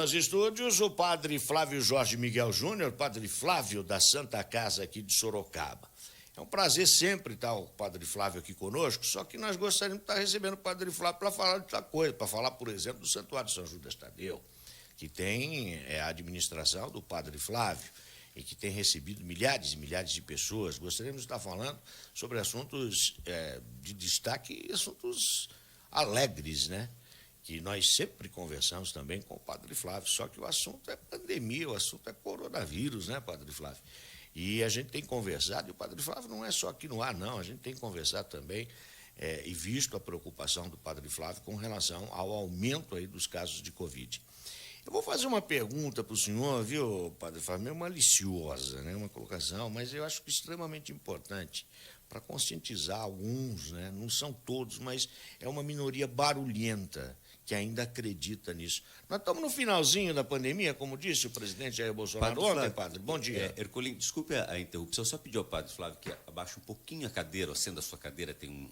Nos estúdios, o padre Flávio Jorge Miguel Júnior, padre Flávio da Santa Casa aqui de Sorocaba. É um prazer sempre estar o padre Flávio aqui conosco, só que nós gostaríamos de estar recebendo o padre Flávio para falar de outra coisa, para falar, por exemplo, do Santuário de São Judas Tadeu, que tem a administração do padre Flávio e que tem recebido milhares e milhares de pessoas. Gostaríamos de estar falando sobre assuntos de destaque e assuntos alegres, né? Que nós sempre conversamos também com o padre Flávio, só que o assunto é pandemia, o assunto é coronavírus, né, padre Flávio? E a gente tem conversado, e o padre Flávio não é só aqui no ar, não, a gente tem conversado também e visto a preocupação do padre Flávio com relação ao aumento aí dos casos de Covid. Eu vou fazer uma pergunta para o senhor, viu, padre Flávio, meio maliciosa, né, uma colocação, mas eu acho que extremamente importante para conscientizar alguns, né, não são todos, mas é uma minoria barulhenta que ainda acredita nisso. Nós estamos no finalzinho da pandemia, como disse o presidente Jair Bolsonaro Padre ontem, Flávio, padre. Bom dia. Ercolim, desculpe a interrupção, só pedir ao padre Flávio que abaixe um pouquinho a cadeira, acenda a sua cadeira, tem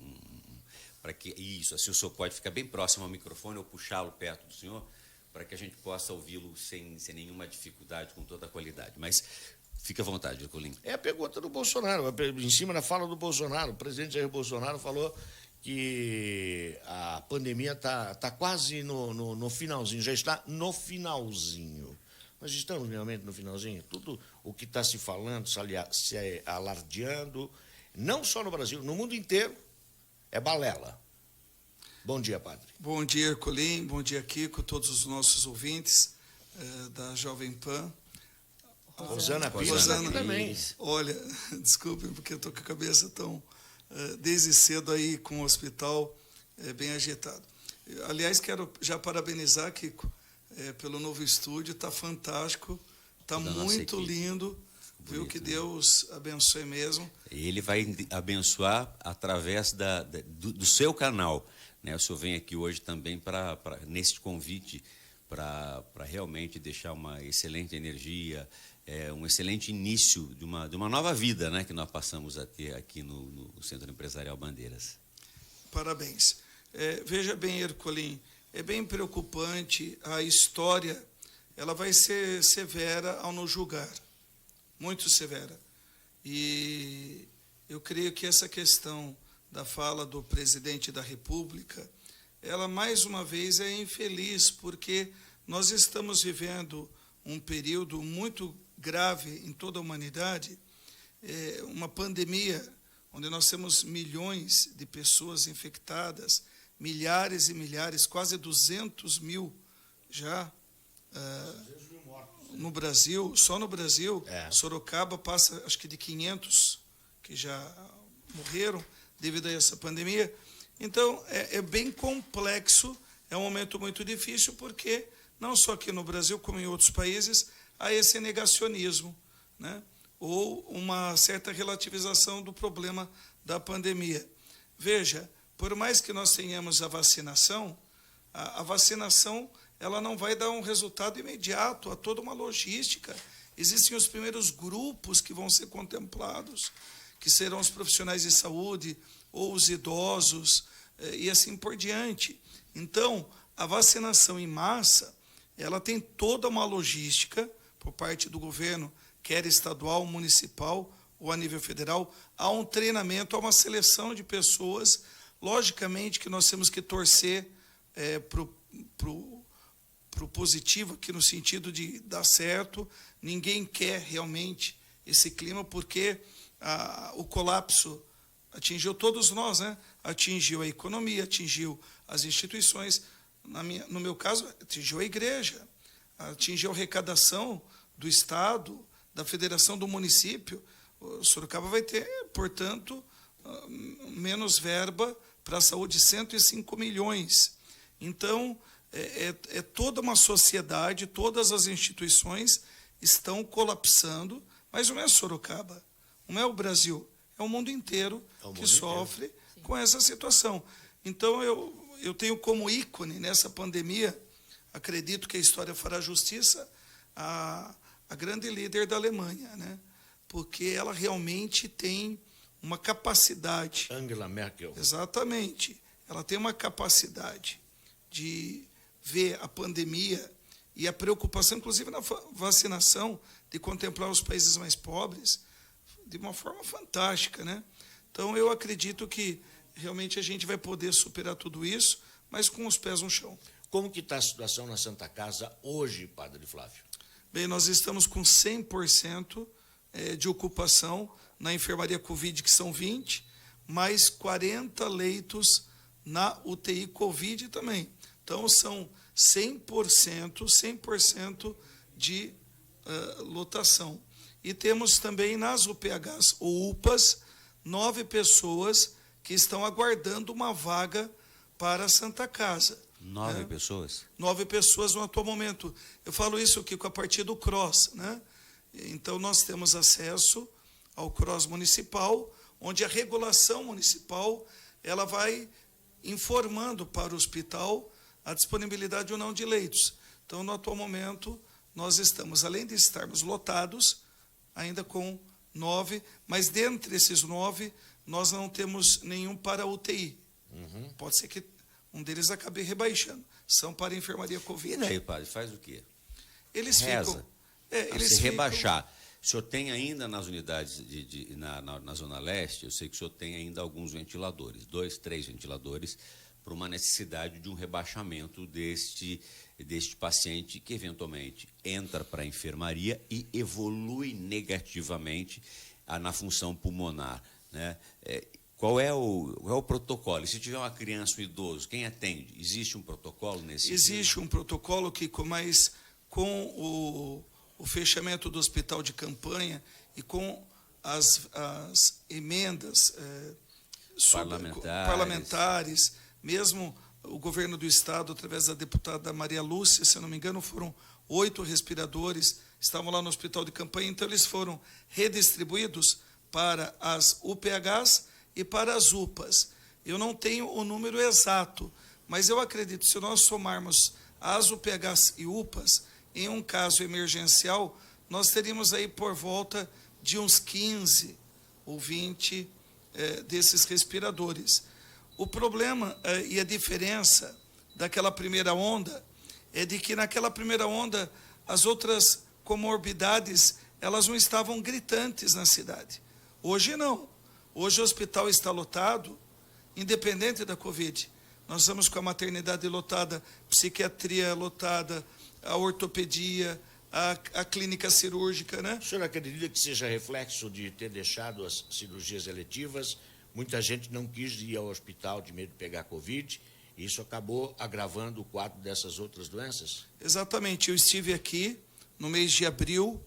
para que isso, assim o senhor pode ficar bem próximo ao microfone ou puxá-lo perto do senhor, para que a gente possa ouvi-lo sem nenhuma dificuldade, com toda a qualidade. Mas fique à vontade, Ercolim. É a pergunta do Bolsonaro, em cima da fala do Bolsonaro. O presidente Jair Bolsonaro falou que a pandemia está quase no finalzinho, já está no finalzinho. Nós estamos realmente no finalzinho. Tudo o que está se falando, se alardeando, não só no Brasil, no mundo inteiro, é balela. Bom dia, padre. Bom dia, Ercolim. Bom dia, Kiko, todos os nossos ouvintes da Jovem Pan. Rosana Pires também. Olha, desculpem, porque eu estou com a cabeça tão... desde cedo aí com o hospital bem agitado. Aliás, quero já parabenizar, Kiko, pelo novo estúdio, está fantástico, está muito lindo, viu? Que Deus abençoe mesmo. Ele vai abençoar através do seu canal, né? O senhor vem aqui hoje também nesse convite para realmente deixar uma excelente energia, um excelente início de uma nova vida, né, que nós passamos a ter aqui no Centro Empresarial Bandeiras. Parabéns. Veja bem, Ercolim, é bem preocupante, a história ela vai ser severa ao nos julgar, muito severa. E eu creio que essa questão da fala do presidente da República, ela mais uma vez é infeliz, porque nós estamos vivendo um período muito grave em toda a humanidade, uma pandemia onde nós temos milhões de pessoas infectadas, milhares e milhares, quase 200 mil já no Brasil, só no Brasil, Sorocaba passa acho que de 500 que já morreram devido a essa pandemia. Então, é bem complexo, é um momento muito difícil, porque não só aqui no Brasil, como em outros países, há esse negacionismo, né? Ou uma certa relativização do problema da pandemia. Veja, por mais que nós tenhamos a vacinação, a vacinação ela não vai dar um resultado imediato, há toda uma logística. Existem os primeiros grupos que vão ser contemplados, que serão os profissionais de saúde, ou os idosos, e assim por diante. Então, a vacinação em massa, ela tem toda uma logística por parte do governo, quer estadual, municipal ou a nível federal, há um treinamento, há uma seleção de pessoas. Logicamente que nós temos que torcer pro positivo, aqui no sentido de dar certo. Ninguém quer realmente esse clima, porque o colapso atingiu todos nós, né? Atingiu a economia, atingiu as instituições, no meu caso, atingiu a igreja, atingiu a arrecadação do Estado, da Federação, do município. O Sorocaba vai ter, portanto, menos verba para a saúde, 105 milhões. Então, toda uma sociedade, todas as instituições estão colapsando, mas não é Sorocaba, não é o Brasil, é o mundo inteiro que sofre com essa situação. Então, eu tenho como ícone nessa pandemia, acredito que a história fará justiça, a grande líder da Alemanha, né? Porque ela realmente tem uma capacidade. Angela Merkel. Exatamente. Ela tem uma capacidade de ver a pandemia e a preocupação, inclusive na vacinação, de contemplar os países mais pobres, de uma forma fantástica, né? Então, eu acredito que realmente a gente vai poder superar tudo isso, mas com os pés no chão. Como que está a situação na Santa Casa hoje, Padre Flávio? Bem, nós estamos com 100% de ocupação na enfermaria Covid, que são 20, mais 40 leitos na UTI Covid também. Então, são 100% de lotação. E temos também nas UPHs ou UPAs 9 pessoas que estão aguardando uma vaga para a Santa Casa. 9 pessoas? 9 pessoas no atual momento. Eu falo isso, Kiko, a partir do CROSS, né? Então, nós temos acesso ao CROSS municipal, onde a regulação municipal ela vai informando para o hospital a disponibilidade ou não de leitos. Então, no atual momento, nós estamos, além de estarmos lotados, ainda com 9, mas dentre esses 9, nós não temos nenhum para UTI. Pode ser que um deles acabe rebaixando. São para a enfermaria Covid. E daí, padre, faz o quê? Eles Reza. ficam... Se rebaixar. O senhor tem ainda nas unidades na Zona Leste, eu sei que o senhor tem ainda alguns ventiladores, 2, 3 ventiladores, para uma necessidade de um rebaixamento deste paciente que, eventualmente, entra para a enfermaria e evolui negativamente na função pulmonar, né? Qual é o protocolo? E se tiver uma criança, um idoso, quem atende? Existe um protocolo nesse sentido? Existe um protocolo, Kiko, mas com o fechamento do hospital de campanha e com as emendas parlamentares, mesmo o governo do Estado, através da deputada Maria Lúcia, se eu não me engano, foram 8 respiradores, estavam lá no hospital de campanha, então eles foram redistribuídos para as UPHs e para as UPAs. Eu não tenho o número exato, mas eu acredito, se nós somarmos as UPHs e UPAs, em um caso emergencial, nós teríamos aí por volta de uns 15 ou 20 desses respiradores. O problema e a diferença daquela primeira onda é de que naquela primeira onda as outras comorbidades elas não estavam gritantes na cidade. Hoje não. Hoje o hospital está lotado, independente da Covid. Nós estamos com a maternidade lotada, psiquiatria lotada, a ortopedia, a clínica cirúrgica, né? O senhor acredita que seja reflexo de ter deixado as cirurgias eletivas? Muita gente não quis ir ao hospital de medo de pegar Covid, e isso acabou agravando o quadro dessas outras doenças? Exatamente. Eu estive aqui no mês de abril,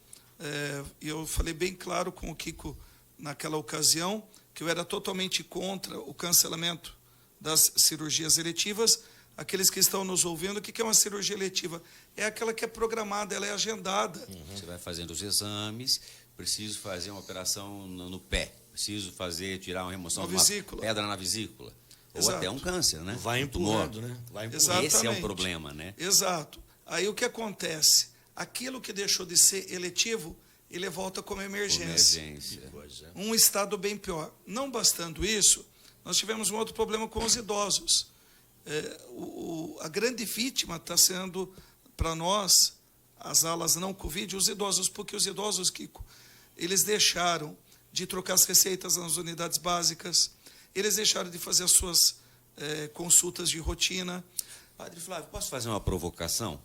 e eu falei bem claro com o Kiko naquela ocasião, que eu era totalmente contra o cancelamento das cirurgias eletivas. Aqueles que estão nos ouvindo, o que é uma cirurgia eletiva? É aquela que é programada, ela é agendada. Você vai fazendo os exames, preciso fazer uma operação no pé, preciso tirar uma remoção de uma pedra na vesícula. Exato. Ou até um câncer, né? Vai empurrando, né? Vai empurrando. Esse é o problema, né? Exato. Aí o que acontece? Aquilo que deixou de ser eletivo, ele volta como emergência. Um estado bem pior. Não bastando isso, nós tivemos um outro problema com os idosos. A grande vítima está sendo, para nós, as alas não Covid, os idosos, porque os idosos, Kiko, eles deixaram de trocar as receitas nas unidades básicas, eles deixaram de fazer as suas consultas de rotina. Padre Flávio, posso fazer uma provocação?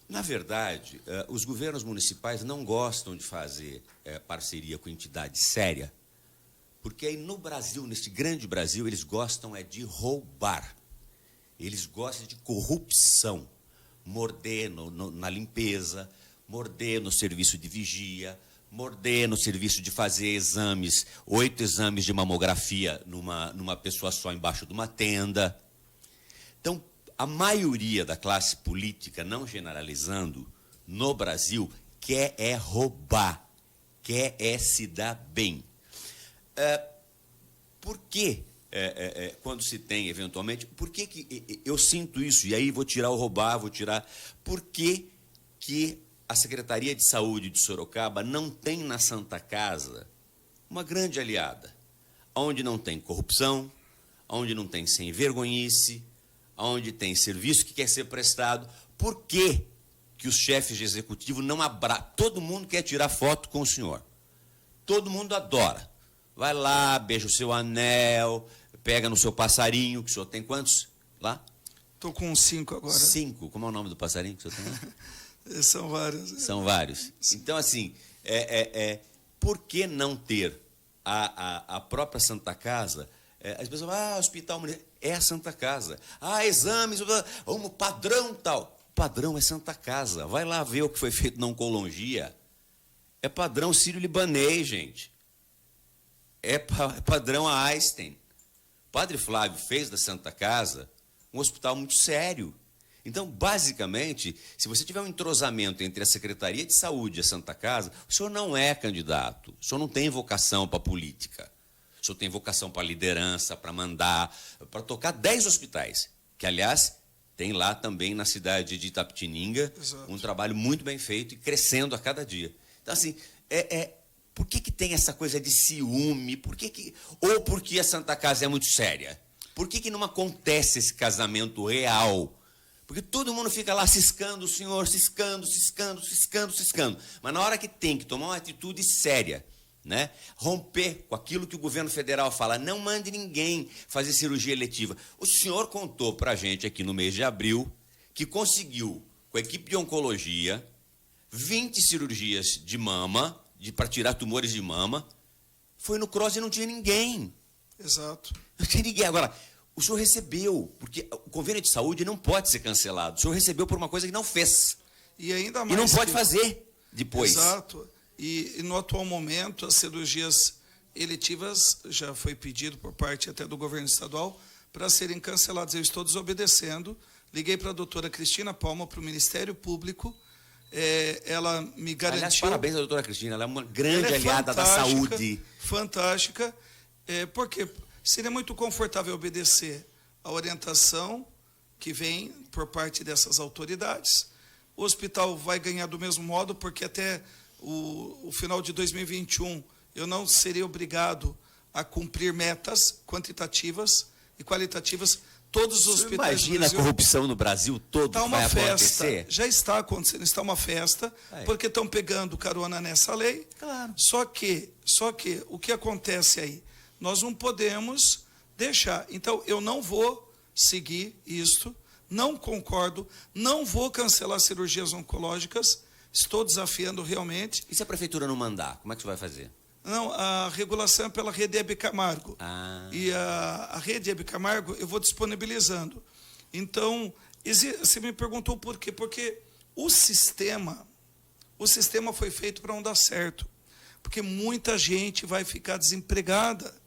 Na verdade, os governos municipais não gostam de fazer parceria com entidade séria, porque aí no Brasil, nesse grande Brasil, eles gostam de roubar. Eles gostam de corrupção, morder na limpeza, morder no serviço de vigia, morder no serviço de fazer exames, 8 exames de mamografia numa pessoa só embaixo de uma tenda. Então, a maioria da classe política, não generalizando, no Brasil, quer roubar, quer se dar bem. Por quê? Quando se tem, eventualmente, por que eu sinto isso? E aí vou tirar o roubar, Por que a Secretaria de Saúde de Sorocaba não tem na Santa Casa uma grande aliada, onde não tem corrupção, onde não tem sem vergonhice, onde tem serviço que quer ser prestado? Por que que os chefes de executivo não abraçam. Todo mundo quer tirar foto com o senhor. Todo mundo adora. Vai lá, beija o seu anel, pega no seu passarinho, que o senhor tem quantos lá? Estou com 5 agora. 5. Como é o nome do passarinho que o senhor tem lá? São vários. São vários. Então, assim, por que não ter a própria Santa Casa? As pessoas falam, hospital é a Santa Casa. Exames, vamos, padrão tal. Padrão é Santa Casa. Vai lá ver o que foi feito na oncologia. É padrão sírio-libanês, gente. É padrão Einstein. O Padre Flávio fez da Santa Casa um hospital muito sério. Então, basicamente, se você tiver um entrosamento entre a Secretaria de Saúde e a Santa Casa, o senhor não é candidato, o senhor não tem vocação para política, o senhor tem vocação para liderança, para mandar, para tocar 10 hospitais, que, aliás, tem lá também na cidade de Itapetininga, um trabalho muito bem feito e crescendo a cada dia. Então, assim, por que tem essa coisa de ciúme? Ou porque a Santa Casa é muito séria? Por que não acontece esse casamento real? Porque todo mundo fica lá ciscando o senhor, ciscando. Mas na hora que tem que tomar uma atitude séria, né? Romper com aquilo que o governo federal fala, não mande ninguém fazer cirurgia eletiva. O senhor contou para a gente aqui no mês de abril que conseguiu, com a equipe de oncologia, 20 cirurgias de mama, para tirar tumores de mama. Foi no CROSS e não tinha ninguém. Exato. Não tinha ninguém. Agora, o senhor recebeu, porque o convênio de saúde não pode ser cancelado. O senhor recebeu por uma coisa que não fez. E ainda mais. E não pode fazer depois. Exato. E no atual momento, as cirurgias eletivas já foi pedido por parte até do governo estadual para serem canceladas. Eu estou desobedecendo. Liguei para a doutora Cristina Palma, para o Ministério Público. Ela me garantiu... Aliás, parabéns à doutora Cristina. Ela é uma grande aliada da saúde. Fantástica. Porque seria muito confortável obedecer a orientação que vem por parte dessas autoridades. O hospital vai ganhar do mesmo modo, porque até o final de 2021 eu não serei obrigado a cumprir metas quantitativas e qualitativas. Todos os hospitais do Brasil... Imagina a corrupção no Brasil todo que vai acontecer. Já está acontecendo, está uma festa, porque estão pegando carona nessa lei. Claro. Só que o que acontece aí? Nós não podemos deixar. Então, eu não vou seguir isto, não concordo, não vou cancelar cirurgias oncológicas, estou desafiando realmente. E se a prefeitura não mandar, como é que você vai fazer? Não, a regulação é pela Rede Hebe Camargo. E a Rede Hebe Camargo eu vou disponibilizando. Então, você me perguntou por quê? Porque o sistema foi feito para não dar certo. Porque muita gente vai ficar desempregada.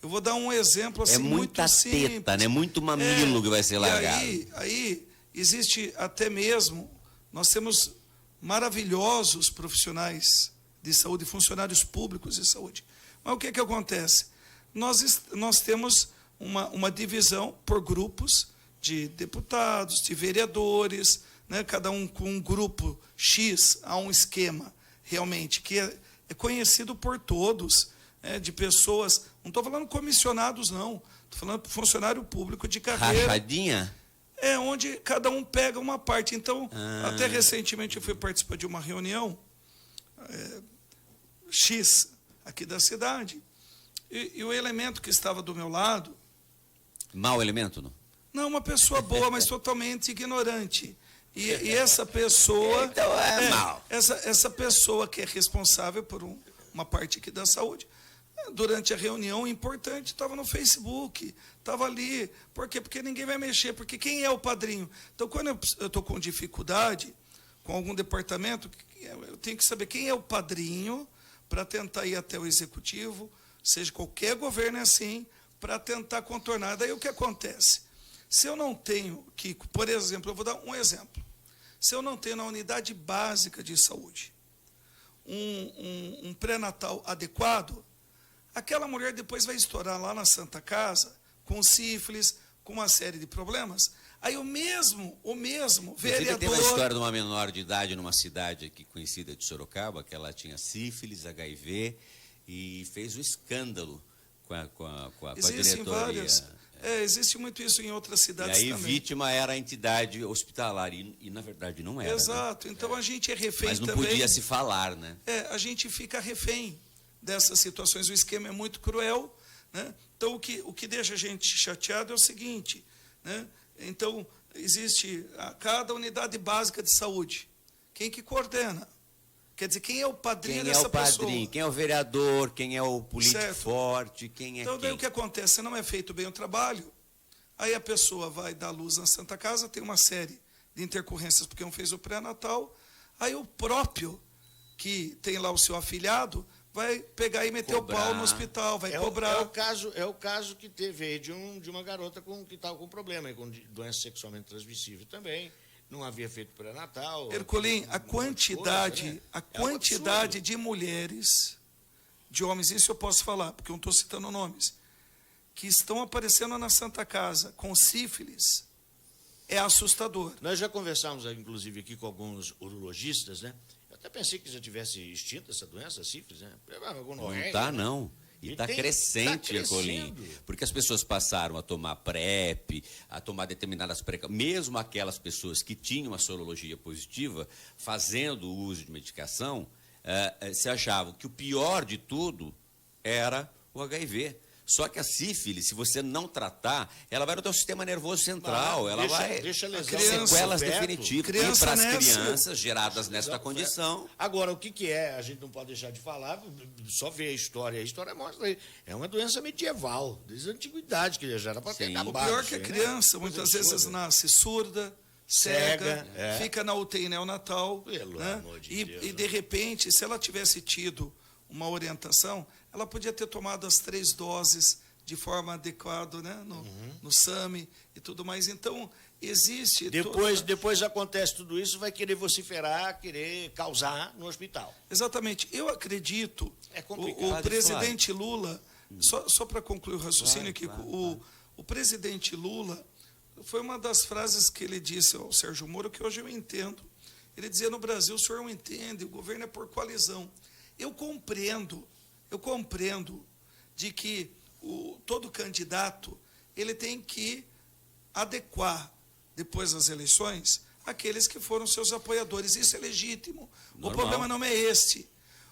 Eu vou dar um exemplo assim muito simples. É muita teta, né? Muito mamilo que vai ser largado. Aí existe até mesmo, nós temos maravilhosos profissionais de saúde, funcionários públicos de saúde. Mas o que acontece? Nós temos uma divisão por grupos de deputados, de vereadores, né? Cada um com um grupo X, há um esquema realmente que é conhecido por todos, de pessoas, não estou falando comissionados, não, estou falando funcionário público de carreira. Rachadinha? Onde cada um pega uma parte. Então, até recentemente eu fui participar de uma reunião X aqui da cidade, e o elemento que estava do meu lado... Mau elemento, não? Não, uma pessoa boa, mas totalmente ignorante. E essa pessoa... Então mau. Essa pessoa que é responsável por uma parte aqui da saúde, durante a reunião importante, estava no Facebook, estava ali. Por quê? Porque ninguém vai mexer, porque quem é o padrinho? Então, quando eu estou com dificuldade, com algum departamento, eu tenho que saber quem é o padrinho para tentar ir até o executivo, seja qualquer governo é assim, para tentar contornar. Daí o que acontece? Se eu não tenho que, por exemplo, eu vou dar um exemplo. Se eu não tenho na unidade básica de saúde um pré-natal adequado, aquela mulher depois vai estourar lá na Santa Casa com sífilis, com uma série de problemas. Aí o mesmo vereador... Teve uma história de uma menor de idade numa cidade aqui conhecida de Sorocaba, que ela tinha sífilis, HIV, e fez um escândalo com a diretoria. Existe muito isso em outras E cidades aí também. vítima era a entidade hospitalar, e na verdade não era. Exato, né? então a gente é refém Mas não também. podia se falar, né? A gente fica refém dessas situações, o esquema é muito cruel, né? Então o que deixa a gente chateado é o seguinte, né? Então existe cada unidade básica de saúde, quem que coordena? Quer dizer, quem é o padrinho dessa pessoa? Quem é o padrinho, quem é o vereador, quem é o político Certo. forte, quem é Então, daí quem? o que acontece? Se não é feito bem o trabalho, aí a pessoa vai dar luz na Santa Casa, tem uma série de intercorrências porque não fez o pré-natal, aí o próprio que tem lá o seu afilhado vai pegar e meter Cobrar. o pau no hospital, vai cobrar. É o caso que teve aí de uma garota que estava com problema, com doença sexualmente transmissível também. Não havia feito pré-natal. Herculin, a quantidade, coisa, né? a quantidade de mulheres, de homens, isso eu posso falar, porque eu não estou citando nomes, que estão aparecendo na Santa Casa com sífilis, é assustador. Nós já conversamos, inclusive, aqui com alguns urologistas, né? Eu até pensei que já tivesse extinta essa doença, sífilis, né? Não está, não. E está crescente, Herculin, porque as pessoas passaram a tomar PrEP, a tomar determinadas precauções, mesmo aquelas pessoas que tinham a sorologia positiva, fazendo o uso de medicação, se achavam que o pior de tudo era o HIV. Só que a sífilis, se você não tratar, ela vai no teu sistema nervoso central, ela vai deixa sequelas definitivas. E para as crianças geradas nesta condição. Agora, o que é? A gente não pode deixar de falar, só ver a história mostra aí. É uma doença medieval, desde a antiguidade, que já era para ter acabado. O pior é que a criança, muitas vezes, nasce surda, cega, fica na UTI neonatal. Pelo né? amor de Deus. E, de repente, se ela tivesse tido uma orientação, ela podia ter tomado as 3 doses de forma adequada, né? No SAMI e tudo mais. Então, existe... Depois acontece tudo isso, vai querer vociferar, querer causar no hospital. Exatamente. Eu acredito, o presidente Lula, só para concluir o raciocínio, Kiko, o presidente Lula, foi uma das frases que ele disse ao Sérgio Moro, que hoje eu entendo. Ele dizia, no Brasil, o senhor não entende, o governo é por coalizão. Eu compreendo de que todo candidato ele tem que adequar, depois das eleições, aqueles que foram seus apoiadores. Isso é legítimo. Normal. O problema não é este.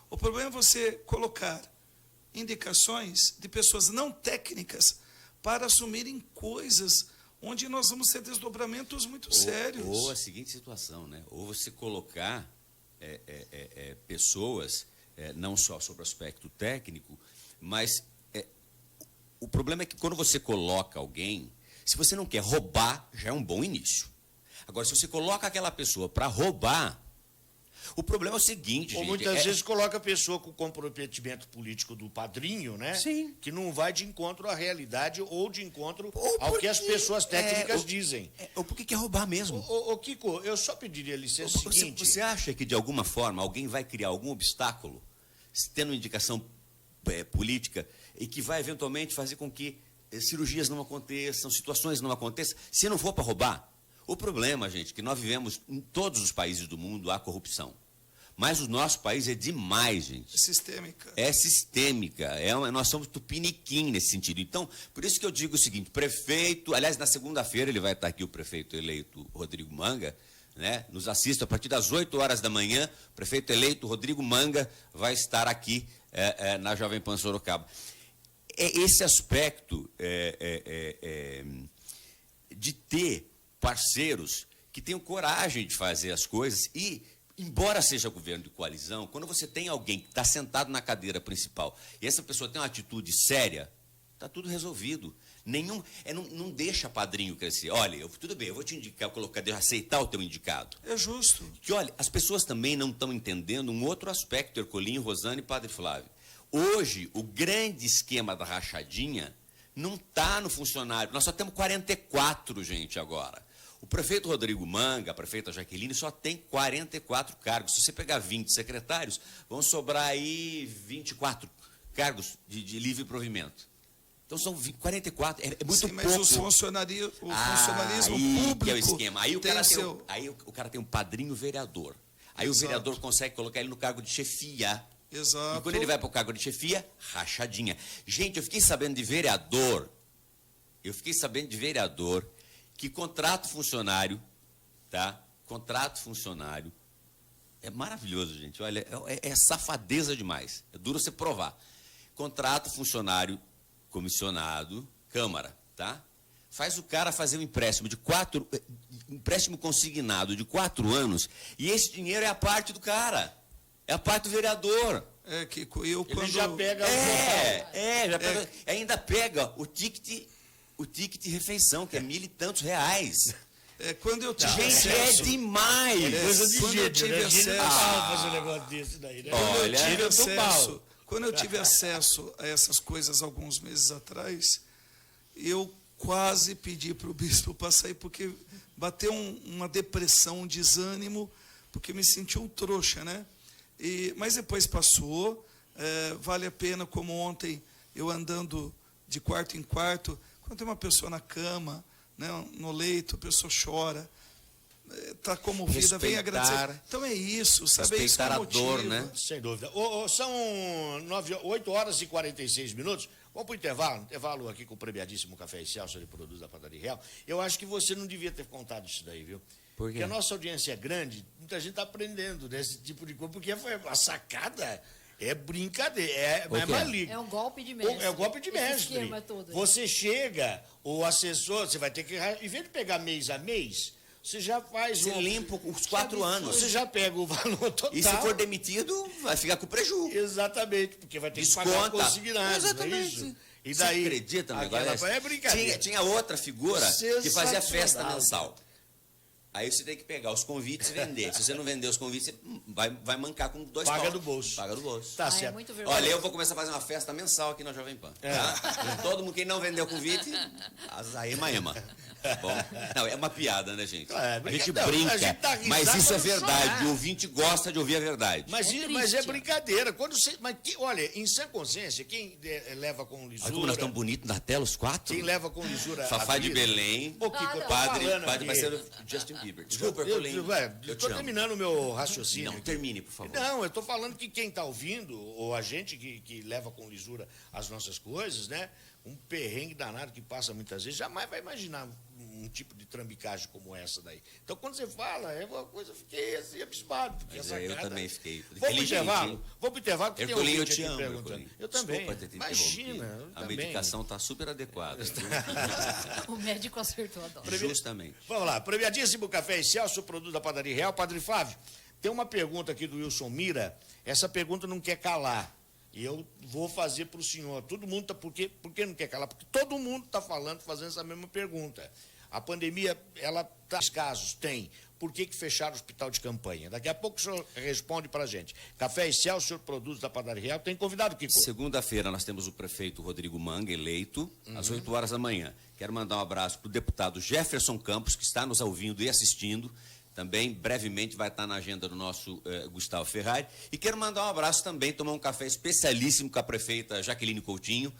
O problema é você colocar indicações de pessoas não técnicas para assumirem coisas onde nós vamos ter desdobramentos muito sérios. Ou a seguinte situação, né? Ou você colocar pessoas... não só sobre o aspecto técnico, mas o problema é que quando você coloca alguém, se você não quer roubar, já é um bom início. Agora, se você coloca aquela pessoa para roubar, o problema é o seguinte, Ou gente... muitas vezes coloca a pessoa com o comprometimento político do padrinho, né? Sim. Que não vai de encontro à realidade ou de encontro ao que as pessoas técnicas dizem. Ou por que é roubar mesmo? Kiko, eu só pediria licença seguinte... Você acha que, de alguma forma, alguém vai criar algum obstáculo, tendo indicação política, e que vai, eventualmente, fazer com que cirurgias não aconteçam, situações não aconteçam, se não for para roubar? O problema, gente, que nós vivemos em todos os países do mundo, há corrupção. Mas o nosso país é demais, gente. É sistêmica. É sistêmica. Nós somos tupiniquim nesse sentido. Então, por isso que eu digo o seguinte, prefeito... Aliás, na segunda-feira ele vai estar aqui, o prefeito eleito Rodrigo Manga, né? Nos assista a partir das 8 horas da manhã. O prefeito eleito Rodrigo Manga vai estar aqui na Jovem Pan Sorocaba. Esse aspecto de ter parceiros que tenham coragem de fazer as coisas e, embora seja governo de coalizão, quando você tem alguém que está sentado na cadeira principal e essa pessoa tem uma atitude séria, está tudo resolvido. Não deixa padrinho crescer. Olha, tudo bem, eu vou te indicar, aceitar o teu indicado. É justo. Que, olha, as pessoas também não estão entendendo um outro aspecto, Herculin, Rosane e Padre Flávio. Hoje, o grande esquema da rachadinha não está no funcionário. Nós só temos 44, gente, agora. O prefeito Rodrigo Manga, a prefeita Jaqueline, só tem 44 cargos. Se você pegar 20 secretários, vão sobrar aí 24 cargos de livre provimento. Então são 44, é muito Sim, mas pouco. o funcionalismo aí público que é o esquema. Aí o cara tem um padrinho vereador. Aí Exato. o vereador consegue colocar ele no cargo de chefia. Exato. E quando ele vai para o cargo de chefia, rachadinha. Gente, eu fiquei sabendo de vereador eu fiquei sabendo de vereador que contrata funcionário, tá? Contrata funcionário. É maravilhoso, gente. Olha, é safadeza demais. É duro você provar. Contrata funcionário comissionado, Câmara, tá? Faz o cara fazer um empréstimo empréstimo consignado de 4 anos, e esse dinheiro é a parte do cara, é a parte do vereador. Ele já pega ainda pega o ticket refeição, que é R$ 1.000 e tantos. Quando eu tive Gente, acesso, é demais. Coisa de quando eu tive acesso, fazer um negócio desse daí, né? Quando eu tive acesso a essas coisas alguns meses atrás, eu quase pedi para o bispo para sair, porque bateu uma depressão, um desânimo, porque me senti um trouxa, né? Mas depois passou, vale a pena, como ontem, eu andando de quarto em quarto, quando tem uma pessoa na cama, né, no leito, a pessoa chora, está comovida, vem agradecer. Então é isso, saber isso respeitar a dor, né? Sem dúvida. São 8 horas e 46 minutos. Vamos para o intervalo aqui com o premiadíssimo Café Excelsior, ele produz da Padaria Real. Eu acho que você não devia ter contado isso daí, viu? Por quê? Porque a nossa audiência é grande, muita gente está aprendendo desse tipo de coisa, porque a sacada é brincadeira, é maligno. É um golpe de mestre. É um golpe de mestre. Esse esquema todo. Você chega, o assessor, você vai ter que, em vez de pegar mês a mês, você já faz... Você limpa os 4 anos. Você já pega o valor total. E se for demitido, vai ficar com prejuízo. Exatamente, porque vai ter Desconta. que pagar consignado. Exatamente. É isso? E daí, você acredita no negócio? É brincadeira. Tinha outra figura que fazia festa mensal. Aí você tem que pegar os convites e vender. Se você não vender os convites, você vai mancar com 2 Paga pau. do bolso. Paga do bolso. Tá É certo. muito vergonha. Olha, eu vou começar a fazer uma festa mensal aqui na Jovem Pan. Tá? Todo mundo, quem não vendeu o convite, ema. Bom, não, é uma piada, né, gente? A gente brinca, a gente tá mas isso é risada verdade. só, né? O ouvinte gosta de ouvir a verdade. Mas é brincadeira. Olha, em sã consciência, quem leva com lisura... Olha como nós estamos bonitos na tela, os 4. Quem leva com lisura... Fafá de Belém, Ô, Kiko, eu tô padre aqui. parceiro Justin Bieber. Desculpa, Herculin. Eu estou terminando o meu raciocínio. Não, aqui. termine, por favor. Não, eu estou falando que quem está ouvindo, ou a gente que leva com lisura as nossas coisas, né? Um perrengue danado que passa muitas vezes, jamais vai imaginar um tipo de trambicagem como essa daí. Então, quando você fala, é uma coisa, eu fiquei assim, abismado. Mas eu também fiquei. Vamos pro intervalo? Vamos pro intervalo, que Herculin, tem um eu te amo, perguntando. Herculin. Eu também. Desculpa ter te Imagina. interrompido. A medicação está super adequada. O médico acertou a dose. Justamente. Vamos lá, premiadíssimo Café Excelsior, produto da Padaria Real. Padre Flávio, tem uma pergunta aqui do Wilson Mira. Essa pergunta não quer calar. E eu vou fazer para o senhor. Todo mundo está... Por que não quer calar? Porque todo mundo está fazendo essa mesma pergunta. A pandemia, ela tá, casos tem. Por que fecharam o hospital de campanha? Daqui a pouco o senhor responde para a gente. Café Excelsior, produtos da Padaria Real. Tem convidado, Kiko? Segunda-feira nós temos o prefeito Rodrigo Manga, eleito, às 8 horas da manhã. Quero mandar um abraço para o deputado Jefferson Campos, que está nos ouvindo e assistindo. Também, brevemente, vai estar na agenda do nosso Gustavo Ferrari. E quero mandar um abraço também, tomar um café especialíssimo com a prefeita Jaqueline Coutinho,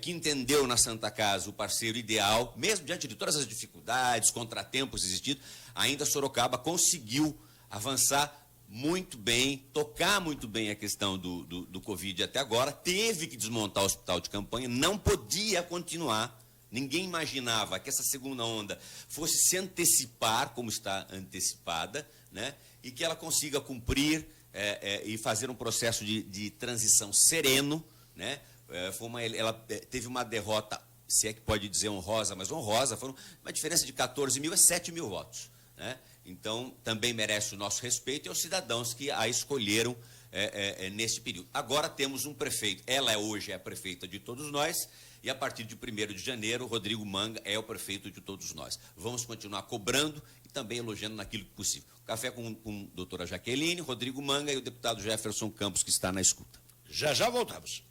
que entendeu na Santa Casa o parceiro ideal, mesmo diante de todas as dificuldades, contratempos existidos, ainda Sorocaba conseguiu avançar muito bem, tocar muito bem a questão do Covid até agora, teve que desmontar o hospital de campanha, não podia continuar. Ninguém imaginava que essa segunda onda fosse se antecipar, como está antecipada, né? E que ela consiga cumprir e fazer um processo de transição sereno, né? Ela teve uma derrota, se é que pode dizer honrosa, mas honrosa, foram uma diferença de 14 mil a 7 mil votos, né? Então, também merece o nosso respeito e aos cidadãos que a escolheram nesse período. Agora temos um prefeito, ela hoje é a prefeita de todos nós, e a partir de 1º de janeiro, Rodrigo Manga é o prefeito de todos nós. Vamos continuar cobrando e também elogiando naquilo que possível. Café com a doutora Jaqueline, Rodrigo Manga e o deputado Jefferson Campos, que está na escuta. Já voltamos.